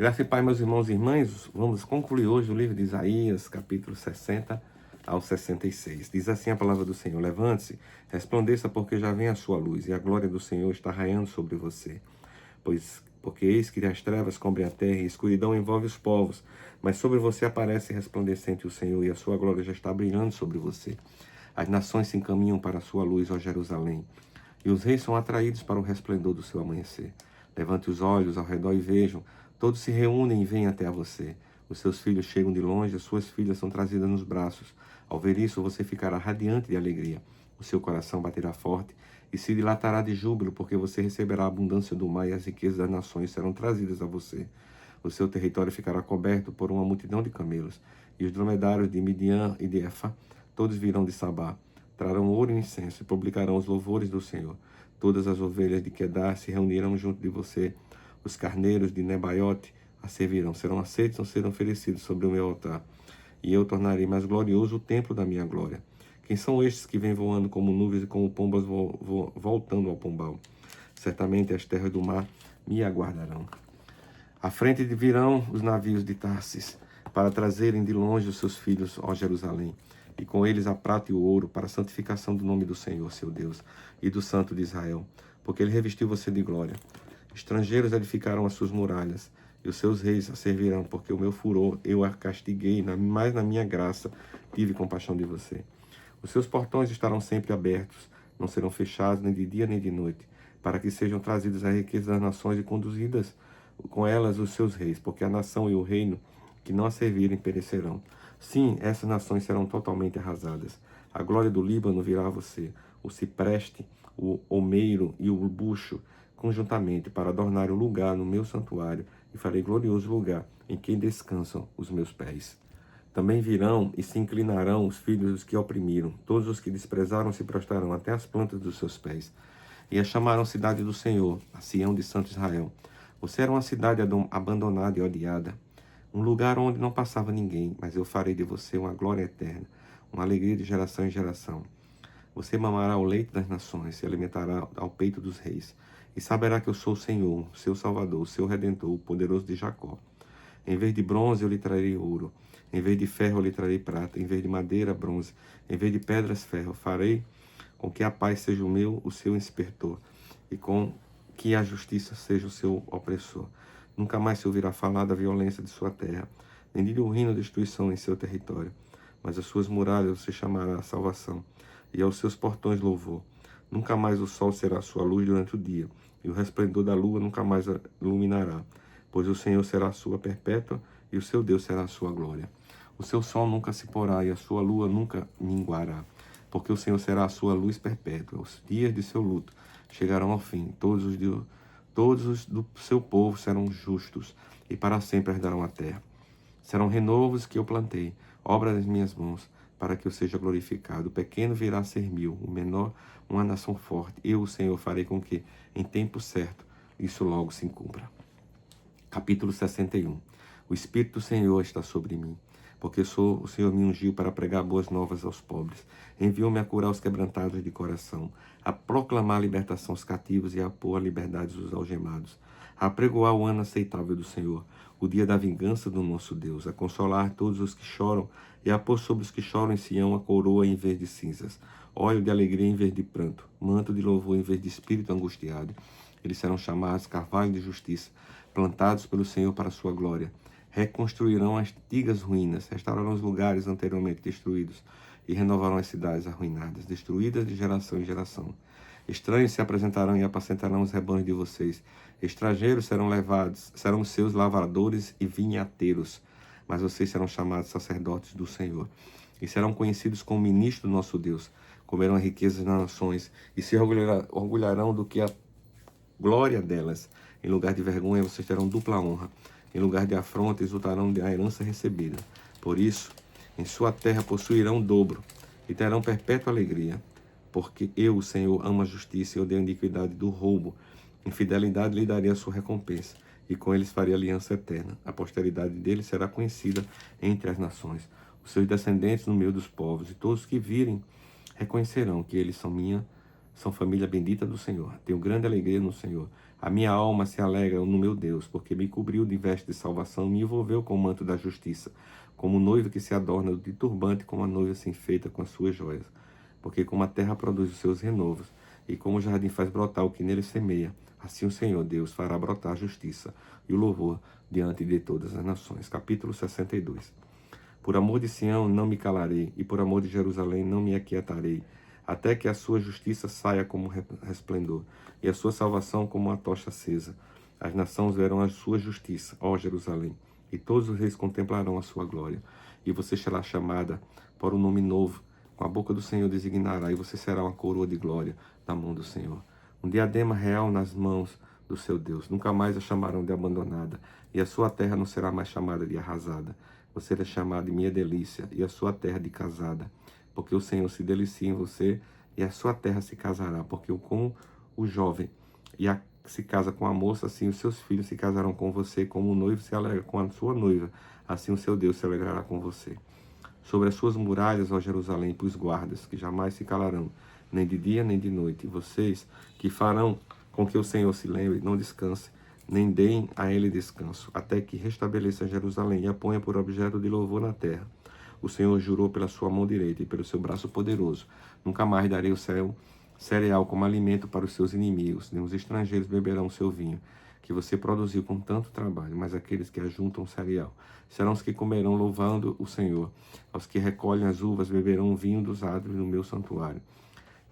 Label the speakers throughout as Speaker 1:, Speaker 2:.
Speaker 1: Graça e Pai, meus irmãos e irmãs, vamos concluir hoje o livro de Isaías, capítulo 60 ao 66. Diz assim a palavra do Senhor: levante-se, resplandeça, porque já vem a sua luz, e a glória do Senhor está raiando sobre você. Porque eis que as trevas cobrem a terra, e a escuridão envolve os povos, mas sobre você aparece resplandecente o Senhor, e a sua glória já está brilhando sobre você. As nações se encaminham para a sua luz, ó Jerusalém, e os reis são atraídos para o resplendor do seu amanhecer. Levante os olhos ao redor e vejam, todos se reúnem e vêm até a você. Os seus filhos chegam de longe, as suas filhas são trazidas nos braços. Ao ver isso, você ficará radiante de alegria. O seu coração baterá forte e se dilatará de júbilo, porque você receberá a abundância do mar e as riquezas das nações serão trazidas a você. O seu território ficará coberto por uma multidão de camelos, e os dromedários de Midian e de Efa, todos virão de Sabá. Trarão ouro e incenso e publicarão os louvores do Senhor. Todas as ovelhas de Quedar se reunirão junto de você. Os carneiros de Nebaiote a servirão. Serão aceitos ou serão oferecidos sobre o meu altar. E eu tornarei mais glorioso o templo da minha glória. Quem são estes que vêm voando como nuvens e como pombas voltando ao pombal? Certamente as terras do mar me aguardarão. À frente virão os navios de Tarsis, para trazerem de longe os seus filhos, ó Jerusalém, e com eles a prata e o ouro, para a santificação do nome do Senhor, seu Deus, e do Santo de Israel, porque ele revestiu você de glória. Estrangeiros edificarão as suas muralhas, e os seus reis a servirão, porque o meu furor eu a castiguei, mas na minha graça tive compaixão de você. Os seus portões estarão sempre abertos, não serão fechados nem de dia nem de noite, para que sejam trazidas as riquezas das nações e conduzidas com elas os seus reis, porque a nação e o reino que não a servirem perecerão. Sim, essas nações serão totalmente arrasadas. A glória do Líbano virá a você, o cipreste, o olmeiro e o bucho, conjuntamente, para adornar o lugar no meu santuário, e farei glorioso lugar em que descansam os meus pés. Também virão e se inclinarão os filhos dos que oprimiram, todos os que desprezaram se prostrarão até as plantas dos seus pés, e a chamarão cidade do Senhor, a Sião de Santo Israel. Você era uma cidade abandonada e odiada, um lugar onde não passava ninguém, mas eu farei de você uma glória eterna, uma alegria de geração em geração. Você mamará o leite das nações, se alimentará ao peito dos reis, e saberá que eu sou o Senhor, seu Salvador, seu Redentor, o poderoso de Jacó. Em vez de bronze eu lhe trarei ouro, em vez de ferro eu lhe trarei prata, em vez de madeira, bronze, em vez de pedras, ferro. Farei com que a paz seja o seu inspetor, e com que a justiça seja o seu opressor. Nunca mais se ouvirá falar da violência de sua terra, nem de ruína ou destruição em seu território. Mas as suas muralhas você chamará a salvação, e aos seus portões louvor. Nunca mais o sol será sua luz durante o dia, e o resplendor da lua nunca mais a iluminará, pois o Senhor será a sua perpétua, e o seu Deus será a sua glória. O seu sol nunca se porá, e a sua lua nunca minguará, porque o Senhor será a sua luz perpétua. Os dias de seu luto chegarão ao fim, todos os do seu povo serão justos, e para sempre herdarão a terra. Serão renovos que eu plantei, obra das minhas mãos, para que eu seja glorificado. O pequeno virá a ser mil, o menor uma nação forte. Eu, o Senhor, farei com que, em tempo certo, isso logo se cumpra. Capítulo 61. O Espírito do Senhor está sobre mim, porque o Senhor me ungiu para pregar boas novas aos pobres. Enviou-me a curar os quebrantados de coração, a proclamar a libertação aos cativos e a pôr a liberdade dos algemados, a apregoar o ano aceitável do Senhor, o dia da vingança do nosso Deus, a consolar todos os que choram e a pôr sobre os que choram em Sião a coroa em vez de cinzas, óleo de alegria em vez de pranto, manto de louvor em vez de espírito angustiado. Eles serão chamados carvalho de justiça, plantados pelo Senhor para a sua glória. Reconstruirão as antigas ruínas, restaurarão os lugares anteriormente destruídos e renovarão as cidades arruinadas, destruídas de geração em geração. Estranhos se apresentarão e apacentarão os rebanhos de vocês. Estrangeiros serão seus lavradores e vinhateiros, mas vocês serão chamados sacerdotes do Senhor, e serão conhecidos como ministros do nosso Deus. Comerão as riquezas das nações e se orgulharão do que a glória delas. Em lugar de vergonha, vocês terão dupla honra. Em lugar de afronta, exultarão da herança recebida. Por isso, em sua terra possuirão o dobro e terão perpétua alegria. Porque eu, o Senhor, amo a justiça e odeio a iniquidade do roubo. Em fidelidade lhe darei a sua recompensa, e com eles farei aliança eterna. A posteridade deles será conhecida entre as nações, os seus descendentes no meio dos povos, e todos que virem reconhecerão que eles são família bendita do Senhor. Tenho grande alegria no Senhor. A minha alma se alegra no meu Deus, porque me cobriu de veste de salvação, me envolveu com o manto da justiça, como noiva que se adorna de turbante, como a noiva se enfeita com as suas joias. Porque como a terra produz os seus renovos, e como o jardim faz brotar o que nele semeia, assim o Senhor Deus fará brotar a justiça e o louvor diante de todas as nações. Capítulo 62. Por amor de Sião não me calarei, e por amor de Jerusalém não me aquietarei, até que a sua justiça saia como resplendor, e a sua salvação como uma tocha acesa. As nações verão a sua justiça, ó Jerusalém, e todos os reis contemplarão a sua glória. E você será chamada por um nome novo, com a boca do Senhor designará, e você será uma coroa de glória na mão do Senhor. Um diadema real nas mãos do seu Deus. Nunca mais a chamarão de abandonada, e a sua terra não será mais chamada de arrasada. Você é chamado de minha delícia, e a sua terra de casada. Porque o Senhor se delicia em você, e a sua terra se casará. Porque como o jovem se casa com a moça, assim os seus filhos se casarão com você, como o noivo se alegra com a sua noiva, assim o seu Deus se alegrará com você. Sobre as suas muralhas, ó Jerusalém, pus guardas, que jamais se calarão, nem de dia nem de noite. E vocês que farão com que o Senhor se lembre, não descanse, nem deem a ele descanso, até que restabeleça Jerusalém e a ponha por objeto de louvor na terra. O Senhor jurou pela sua mão direita e pelo seu braço poderoso: nunca mais darei o céu cereal como alimento para os seus inimigos, nem os estrangeiros beberão o seu vinho, que você produziu com tanto trabalho, mas aqueles que ajuntam cereal serão os que comerão louvando o Senhor. Aos que recolhem as uvas beberão o vinho dos árvores no meu santuário.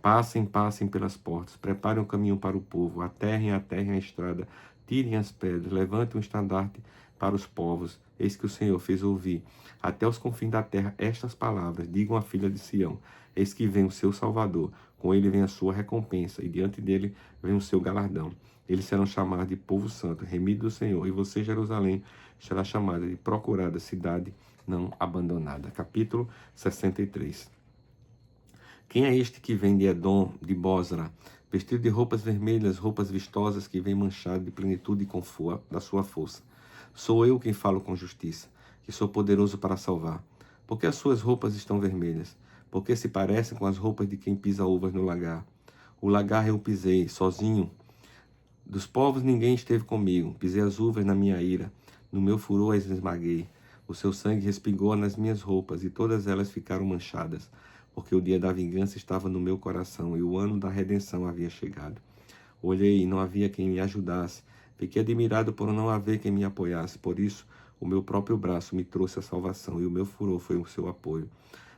Speaker 1: Passem, passem pelas portas, preparem o caminho para o povo, aterrem a estrada, tirem as pedras, levantem um estandarte para os povos. Eis que o Senhor fez ouvir até os confins da terra estas palavras. Digam à filha de Sião: eis que vem o seu Salvador, com ele vem a sua recompensa, e diante dele vem o seu galardão. Eles serão chamados de povo santo, remido do Senhor, e você, Jerusalém, será chamada de procurada cidade não abandonada. Capítulo 63. Quem é este que vem de Edom, de Bosra, vestido de roupas vermelhas, roupas vistosas, que vem manchado de plenitude e conforto da sua força? Sou eu quem falo com justiça, que sou poderoso para salvar. Porque as suas roupas estão vermelhas? Porque se parecem com as roupas de quem pisa uvas no lagar. O lagar eu pisei, sozinho. Dos povos ninguém esteve comigo. Pisei as uvas na minha ira. No meu furor as esmaguei. O seu sangue respingou nas minhas roupas, e todas elas ficaram manchadas, porque o dia da vingança estava no meu coração, e o ano da redenção havia chegado. Olhei e não havia quem me ajudasse. Fiquei admirado por não haver quem me apoiasse. Por isso, o meu próprio braço me trouxe a salvação, e o meu furor foi o seu apoio.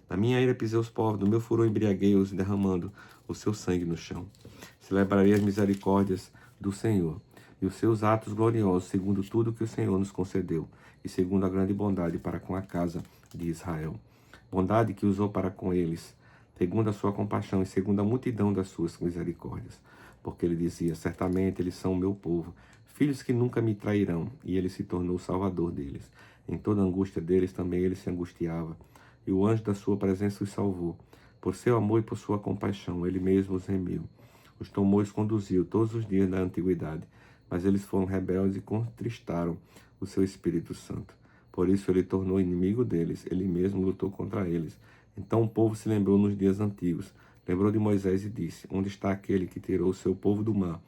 Speaker 1: Na minha ira pisei os povos, no meu furor embriaguei-os, derramando o seu sangue no chão. Celebrarei as misericórdias do Senhor e os seus atos gloriosos, segundo tudo que o Senhor nos concedeu, e segundo a grande bondade para com a casa de Israel. Bondade que usou para com eles, segundo a sua compaixão e segundo a multidão das suas misericórdias. Porque ele dizia: certamente eles são o meu povo, filhos que nunca me trairão, e ele se tornou o salvador deles. Em toda a angústia deles também ele se angustiava, e o anjo da sua presença os salvou. Por seu amor e por sua compaixão, ele mesmo os remiu. Os tomou e os conduziu todos os dias da antiguidade, mas eles foram rebeldes e contristaram o seu Espírito Santo. Por isso ele tornou inimigo deles, ele mesmo lutou contra eles. Então o povo se lembrou nos dias antigos, lembrou de Moisés e disse: onde está aquele que tirou o seu povo do mar,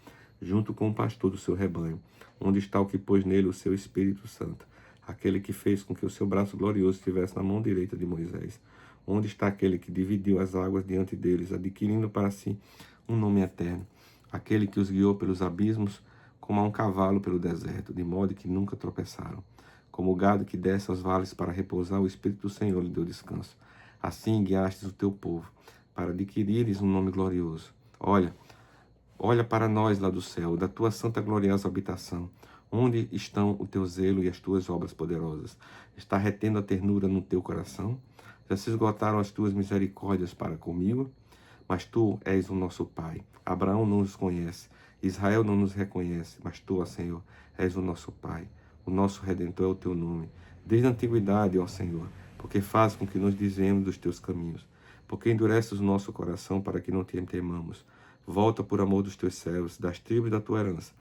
Speaker 1: junto com o pastor do seu rebanho? Onde está o que pôs nele o seu Espírito Santo, aquele que fez com que o seu braço glorioso estivesse na mão direita de Moisés? Onde está aquele que dividiu as águas diante deles, adquirindo para si um nome eterno? Aquele que os guiou pelos abismos, como a um cavalo pelo deserto, de modo que nunca tropeçaram. Como o gado que desce aos vales para repousar, o Espírito do Senhor lhe deu descanso. Assim guiastes o teu povo, para adquirires um nome glorioso. Olha para nós lá do céu, da tua santa gloriosa habitação. Onde estão o teu zelo e as tuas obras poderosas? Está retendo a ternura no teu coração? Já se esgotaram as tuas misericórdias para comigo? Mas tu és o nosso Pai. Abraão não nos conhece, Israel não nos reconhece, mas tu, ó Senhor, és o nosso Pai. O nosso Redentor é o teu nome. Desde a antiguidade, ó Senhor, porque faz com que nos dizemos dos teus caminhos. Porque endureces o nosso coração para que não te temamos. Volta por amor dos teus servos, das tribos da tua herança.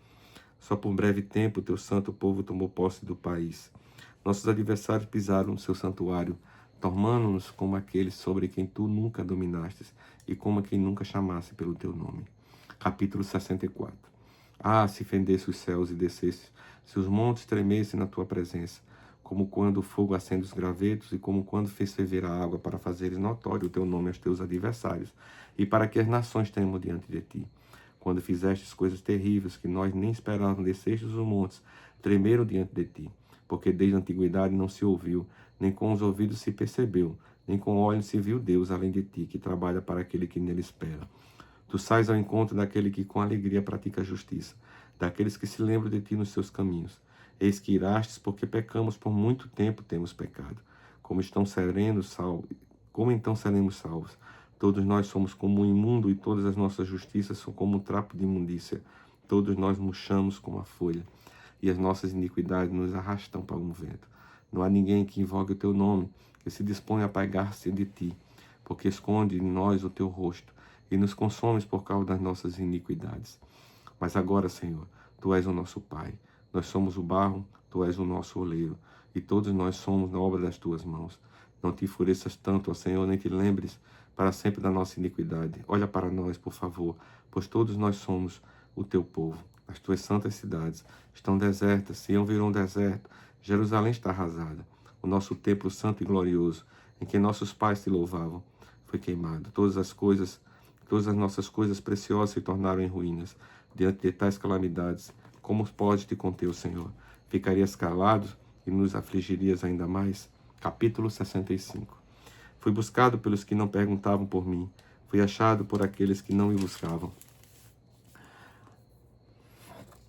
Speaker 1: Só por breve tempo o teu santo povo tomou posse do país. Nossos adversários pisaram no seu santuário, tornando-nos como aqueles sobre quem tu nunca dominastes e como a quem nunca chamasse pelo teu nome. Capítulo 64. Ah, se fendesse os céus e descesse, se os montes tremessem na tua presença, como quando o fogo acende os gravetos e como quando fez ferver a água para fazeres notório o teu nome aos teus adversários e para que as nações tremam diante de ti. Quando fizestes coisas terríveis que nós nem esperávamos, descestes os montes, tremeram diante de ti, porque desde a antiguidade não se ouviu, nem com os ouvidos se percebeu, nem com olhos se viu Deus além de ti, que trabalha para aquele que nele espera. Tu sais ao encontro daquele que com alegria pratica a justiça, daqueles que se lembram de ti nos seus caminhos. Eis que irastes, porque pecamos por muito tempo temos pecado. Como estão seremos salvos? Como então seremos salvos? Todos nós somos como um imundo e todas as nossas justiças são como um trapo de imundícia. Todos nós murchamos como a folha e as nossas iniquidades nos arrastam para um vento. Não há ninguém que invoque o teu nome, que se disponha a apagar-se de ti, porque esconde em nós o teu rosto e nos consomes por causa das nossas iniquidades. Mas agora, Senhor, tu és o nosso Pai. Nós somos o barro, tu és o nosso oleiro, e todos nós somos na obra das tuas mãos. Não te enfureças tanto, ó Senhor, nem te lembres para sempre da nossa iniquidade. Olha para nós, por favor, pois todos nós somos o teu povo. As tuas santas cidades estão desertas, Sião virou um deserto, Jerusalém está arrasada. O nosso templo santo e glorioso, em que nossos pais te louvavam, foi queimado. Todas as nossas coisas preciosas se tornaram em ruínas. Diante de tais calamidades, como pode te conter o Senhor? Ficarias calado e nos afligirias ainda mais? Capítulo 65. Fui buscado pelos que não perguntavam por mim. Fui achado por aqueles que não me buscavam.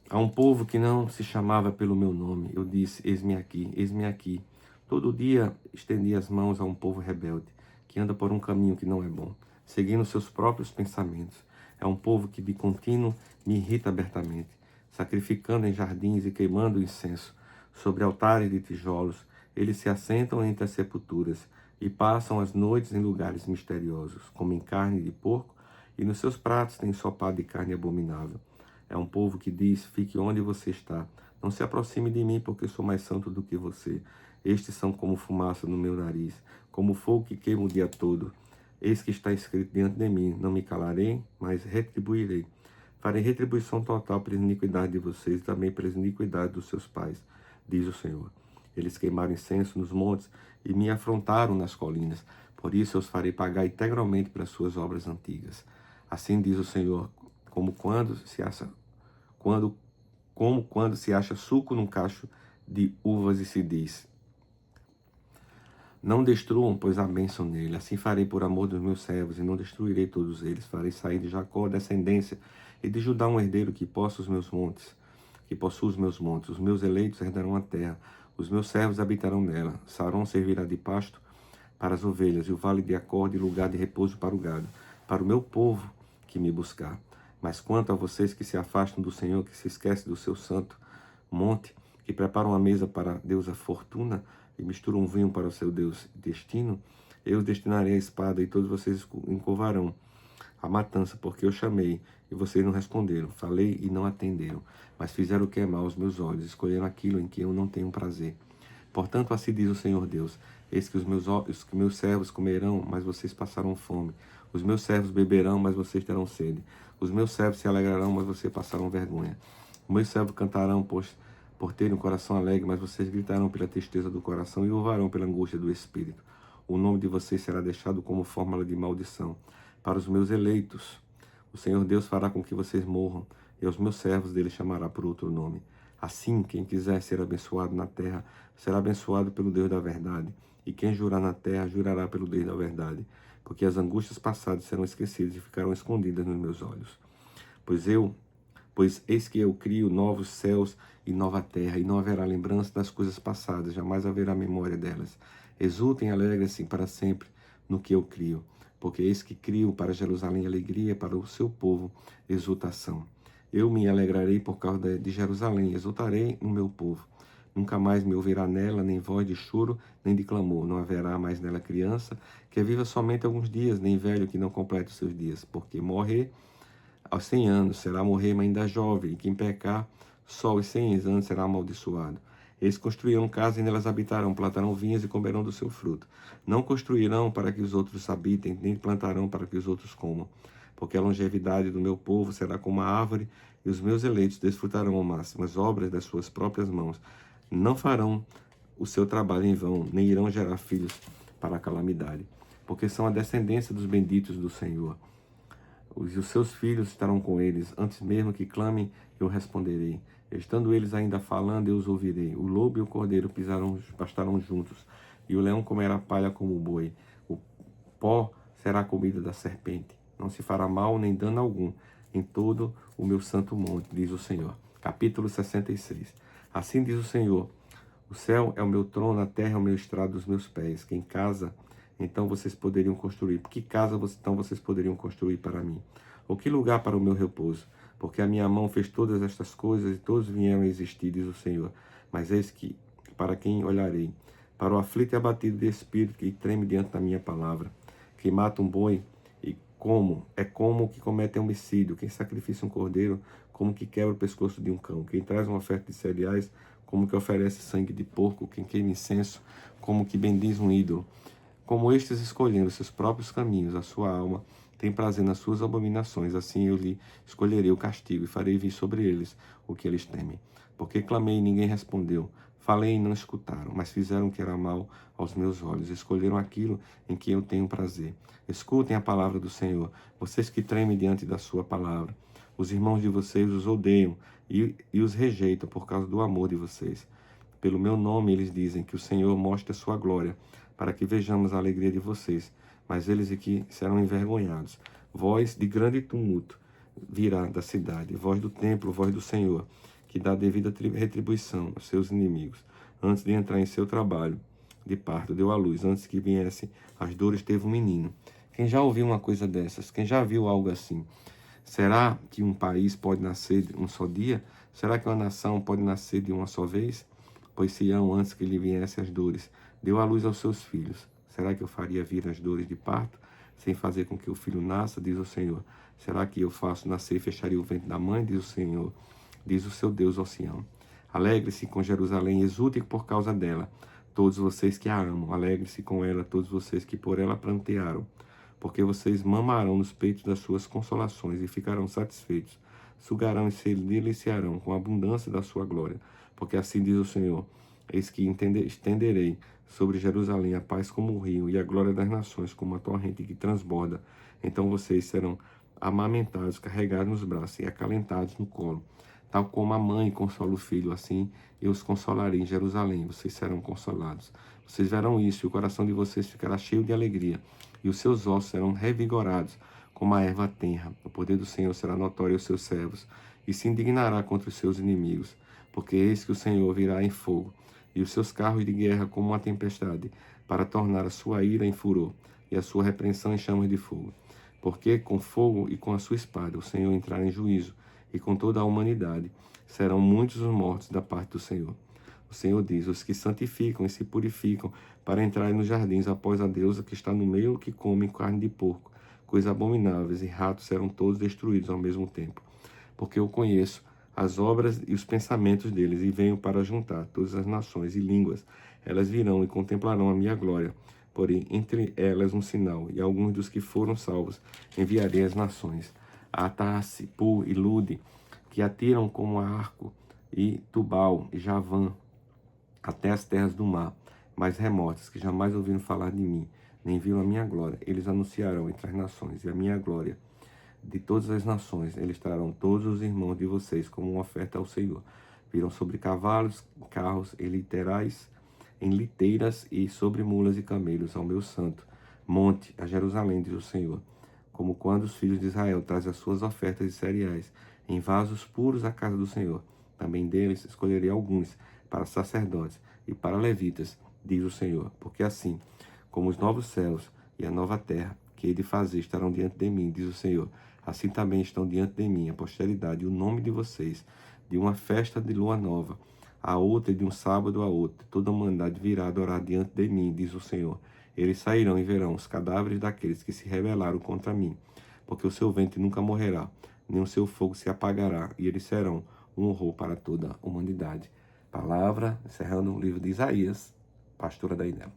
Speaker 1: A um povo que não se chamava pelo meu nome, eu disse, eis-me aqui, eis-me aqui. Todo dia estendi as mãos a um povo rebelde, que anda por um caminho que não é bom, seguindo seus próprios pensamentos. É um povo que de contínuo me irrita abertamente, sacrificando em jardins e queimando incenso. Sobre altares de tijolos, eles se assentam entre as sepulturas e passam as noites em lugares misteriosos, comem carne de porco e nos seus pratos têm ensopado de carne abominável. É um povo que diz, fique onde você está. Não se aproxime de mim, porque sou mais santo do que você. Estes são como fumaça no meu nariz, como fogo que queima o dia todo. Eis que está escrito diante de mim, não me calarei, mas retribuirei. Farei retribuição total pela iniquidade de vocês e também pela iniquidade dos seus pais, diz o Senhor. Eles queimaram incenso nos montes e me afrontaram nas colinas. Por isso eu os farei pagar integralmente pelas suas obras antigas. Assim diz o Senhor, como quando se acha suco num cacho de uvas e se diz, não destruam, pois há bênção nele. Assim farei por amor dos meus servos, e não destruirei todos eles. Farei sair de Jacó a descendência, e de Judá um herdeiro que possua os meus montes. Os meus eleitos herdarão a terra. Os meus servos habitarão nela. Sarón servirá de pasto para as ovelhas, e o vale de Acor de lugar de repouso para o gado, para o meu povo que me buscar. Mas quanto a vocês que se afastam do Senhor, que se esquecem do seu santo monte, que preparam a mesa para a deusa Fortuna e misturam um vinho para o seu deus Destino, eu os destinarei à espada e todos vocês encovarão a matança, porque eu chamei e vocês não responderam, falei e não atenderam, mas fizeram o que é mal aos meus olhos, escolheram aquilo em que eu não tenho prazer. Portanto, assim diz o Senhor Deus, eis que os meus servos comerão, mas vocês passarão fome. Os meus servos beberão, mas vocês terão sede. Os meus servos se alegrarão, mas vocês passarão vergonha. Os meus servos cantarão, por terem um coração alegre, mas vocês gritarão pela tristeza do coração e louvarão pela angústia do espírito. O nome de vocês será deixado como fórmula de maldição. Para os meus eleitos, o Senhor Deus fará com que vocês morram, e aos meus servos dele chamará por outro nome. Assim, quem quiser ser abençoado na terra, será abençoado pelo Deus da verdade. E quem jurar na terra, jurará pelo Deus da verdade. Porque as angústias passadas serão esquecidas e ficarão escondidas nos meus olhos. Pois eis que eu crio novos céus e nova terra, e não haverá lembrança das coisas passadas, jamais haverá memória delas. Exultem e alegrem-se para sempre no que eu crio, porque eis que crio para Jerusalém alegria, para o seu povo exultação. Eu me alegrarei por causa de Jerusalém, exultarei no meu povo. Nunca mais me ouvirá nela nem voz de choro, nem de clamor. Não haverá mais nela criança que viva somente alguns dias, nem velho que não complete os seus dias, porque morrer aos 100 anos será morrer ainda jovem, e quem pecar só aos 100 anos será amaldiçoado. Eles construirão casas e nelas habitarão, plantarão vinhas e comerão do seu fruto. Não construirão para que os outros habitem, nem plantarão para que os outros comam. porque a longevidade do meu povo será como a árvore, e os meus eleitos desfrutarão ao máximo as obras das suas próprias mãos. Não farão o seu trabalho em vão, nem irão gerar filhos para a calamidade, porque são a descendência dos benditos do Senhor. Os seus filhos estarão com eles, antes mesmo que clamem, eu responderei. Estando eles ainda falando, eu os ouvirei. O lobo e o cordeiro pastarão juntos, e o leão comerá palha como o boi. O pó será a comida da serpente. Não se fará mal nem dano algum em todo o meu santo monte, diz o Senhor. Capítulo 66. Assim diz o Senhor: o céu é o meu trono, a terra é o meu estrado dos meus pés. Quem casa, então vocês poderiam construir. Que casa então vocês poderiam construir para mim? Ou que lugar para o meu repouso? Porque a minha mão fez todas estas coisas e todos vieram a existir, diz o Senhor. Mas eis que para quem olharei? Para o aflito e abatido de espírito que treme diante da minha palavra. Quem mata um boi e como o que comete homicídio. Quem sacrifica um cordeiro, como que quebra o pescoço de um cão. Quem traz uma oferta de cereais, como que oferece sangue de porco. Quem queima incenso, como que bendiz um ídolo. Como estes escolhendo seus próprios caminhos, a sua alma tem prazer nas suas abominações, assim eu lhe escolherei o castigo e farei vir sobre eles o que eles temem. Porque clamei e ninguém respondeu, falei e não escutaram, mas fizeram o que era mal aos meus olhos, escolheram aquilo em que eu tenho prazer. Escutem a palavra do Senhor, vocês que tremem diante da sua palavra. Os irmãos de vocês os odeiam e os rejeitam por causa do amor de vocês. Pelo meu nome eles dizem que o Senhor mostre a sua glória, para que vejamos a alegria de vocês, mas eles aqui serão envergonhados. Voz de grande tumulto virá da cidade, voz do templo, voz do Senhor, que dá devida retribuição aos seus inimigos. Antes de entrar em seu trabalho de parto, deu à luz, antes que viessem as dores, teve um menino. Quem já ouviu uma coisa dessas? Quem já viu algo assim? Será que um país pode nascer de um só dia? Será que uma nação pode nascer de uma só vez? Pois Sião, antes que lhe viessem as dores, deu à luz aos seus filhos. Será que eu faria vir as dores de parto, sem fazer com que o filho nasça, diz o Senhor? Será que eu faço nascer e fecharia o ventre da mãe, diz o Senhor? Diz o seu Deus ao Sião. Alegre-se com Jerusalém, exultem por causa dela, todos vocês que a amam. Alegre-se com ela, todos vocês que por ela prantearam, porque vocês mamarão nos peitos das suas consolações e ficarão satisfeitos. Sugarão e se deliciarão com a abundância da sua glória. Porque assim diz o Senhor, eis que estenderei sobre Jerusalém a paz como o rio e a glória das nações como a torrente que transborda. Então vocês serão amamentados, carregados nos braços e acalentados no colo. Tal como a mãe consola o filho, assim eu os consolarei em Jerusalém, vocês serão consolados. Vocês verão isso e o coração de vocês ficará cheio de alegria e os seus ossos serão revigorados como a erva tenra. O poder do Senhor será notório aos seus servos e se indignará contra os seus inimigos. Porque eis que o Senhor virá em fogo, e os seus carros de guerra como uma tempestade, para tornar a sua ira em furor, e a sua repreensão em chamas de fogo. Porque com fogo e com a sua espada o Senhor entrará em juízo, e com toda a humanidade serão muitos os mortos da parte do Senhor. O Senhor diz, os que santificam e se purificam para entrarem nos jardins após a deusa que está no meio, que comem carne de porco, coisas abomináveis, e ratos serão todos destruídos ao mesmo tempo. Porque eu conheço as obras e os pensamentos deles, e venho para juntar todas as nações e línguas. Elas virão e contemplarão a minha glória, porém entre elas um sinal, e alguns dos que foram salvos enviarei às nações. A Tasse, Pu e Lude, que atiram como arco, e Tubal e Javã, até as terras do mar, mais remotas, que jamais ouviram falar de mim, nem viram a minha glória. Eles anunciarão entre as nações, e a minha glória de todas as nações, eles trarão todos os irmãos de vocês como uma oferta ao Senhor. Virão sobre cavalos, carros e em liteiras e sobre mulas e camelos ao meu santo monte, a Jerusalém, diz o Senhor. Como quando os filhos de Israel trazem as suas ofertas de cereais em vasos puros à casa do Senhor. Também deles escolherei alguns para sacerdotes e para levitas, diz o Senhor. Porque assim, como os novos céus e a nova terra que hei de fazer estarão diante de mim, diz o Senhor, assim também estão diante de mim a posteridade e o nome de vocês, de uma festa de lua nova, a outra e de um sábado a outro. Toda a humanidade virá adorar diante de mim, diz o Senhor. Eles sairão e verão os cadáveres daqueles que se rebelaram contra mim, porque o seu ventre nunca morrerá, nem o seu fogo se apagará, e eles serão um horror para toda a humanidade. Palavra, encerrando o livro de Isaías, pastora da Inel.